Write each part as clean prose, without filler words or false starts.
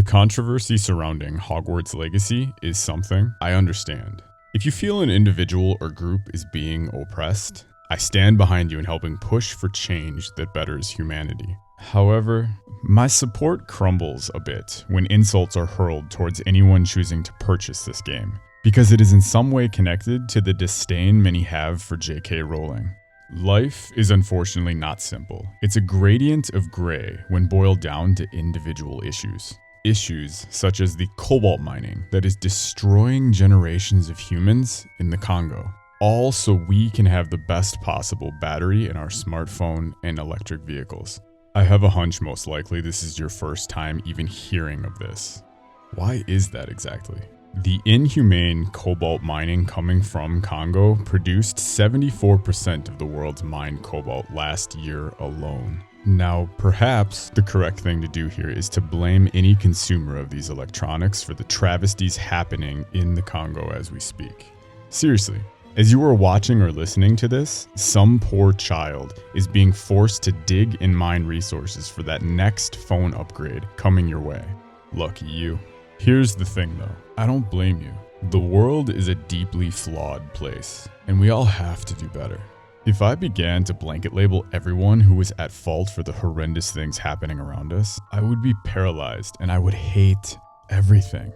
The controversy surrounding Hogwarts Legacy is something I understand. If you feel an individual or group is being oppressed, I stand behind you in helping push for change that betters humanity. However, my support crumbles a bit when insults are hurled towards anyone choosing to purchase this game, because it is in some way connected to the disdain many have for J.K. Rowling. Life is unfortunately not simple. It's a gradient of gray when boiled down to individual issues. Issues such as the cobalt mining that is destroying generations of humans in the Congo. All so we can have the best possible battery in our smartphone and electric vehicles. I have a hunch most likely this is your first time even hearing of this. Why is that exactly? The inhumane cobalt mining coming from Congo produced 74% of the world's mined cobalt last year alone. Now, perhaps the correct thing to do here is to blame any consumer of these electronics for the travesties happening in the Congo as we speak. Seriously, as you are watching or listening to this, some poor child is being forced to dig and mine resources for that next phone upgrade coming your way. Lucky you. Here's the thing though, I don't blame you. The world is a deeply flawed place, and we all have to do better. If I began to blanket label everyone who was at fault for the horrendous things happening around us, I would be paralyzed and I would hate everything.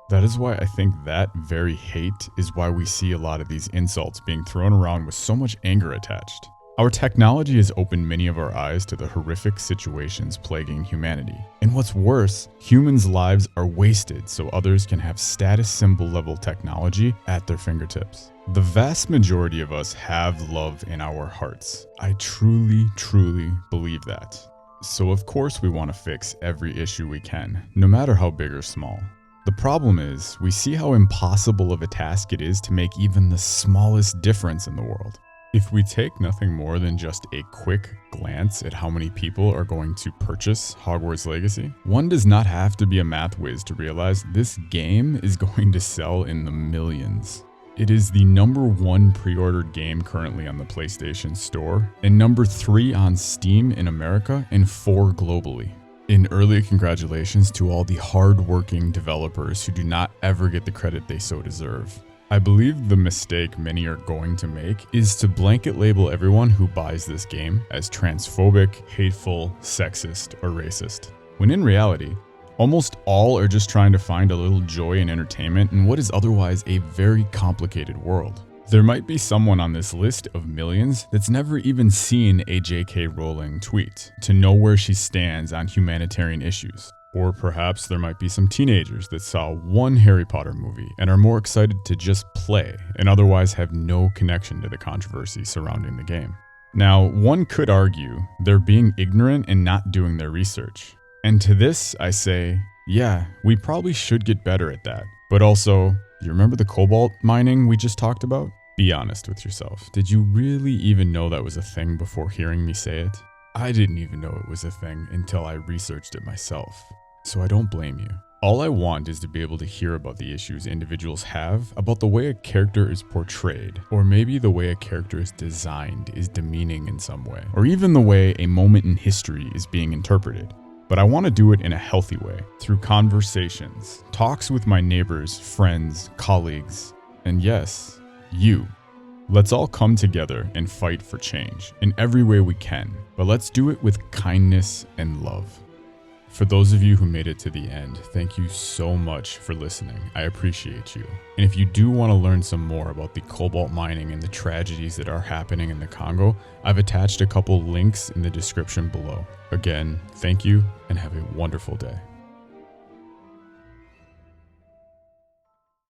That is why I think that very hate is why we see a lot of these insults being thrown around with so much anger attached. Our technology has opened many of our eyes to the horrific situations plaguing humanity. And what's worse, humans' lives are wasted so others can have status symbol level technology at their fingertips. The vast majority of us have love in our hearts. I truly believe that. So of course we want to fix every issue we can, no matter how big or small. The problem is, we see how impossible of a task it is to make even the smallest difference in the world. If we take nothing more than just a quick glance at how many people are going to purchase Hogwarts Legacy, one does not have to be a math whiz to realize this game is going to sell in the millions. It is the #1 pre-ordered game currently on the PlayStation Store, and #3 on Steam in America, and 4 globally. In early congratulations to all the hard-working developers who do not ever get the credit they so deserve. I believe the mistake many are going to make is to blanket label everyone who buys this game as transphobic, hateful, sexist, or racist, when in reality, almost all are just trying to find a little joy and entertainment in what is otherwise a very complicated world. There might be someone on this list of millions that's never even seen a J.K. Rowling tweet to know where she stands on humanitarian issues. Or perhaps there might be some teenagers that saw one Harry Potter movie and are more excited to just play and otherwise have no connection to the controversy surrounding the game. Now, one could argue they're being ignorant and not doing their research. And to this, I say, yeah, we probably should get better at that. But also, you remember the cobalt mining we just talked about? Be honest with yourself. Did you really even know that was a thing before hearing me say it? I didn't even know it was a thing until I researched it myself. So I don't blame you. All I want is to be able to hear about the issues individuals have about the way a character is portrayed, or maybe the way a character is designed is demeaning in some way, or even the way a moment in history is being interpreted. But I want to do it in a healthy way, through conversations, talks with my neighbors, friends, colleagues, and yes, you. Let's all come together and fight for change in every way we can, but let's do it with kindness and love. For those of you who made it to the end, thank you so much for listening. I appreciate you. And if you do want to learn some more about the cobalt mining and the tragedies that are happening in the Congo, I've attached a couple links in the description below. Again, thank you and have a wonderful day.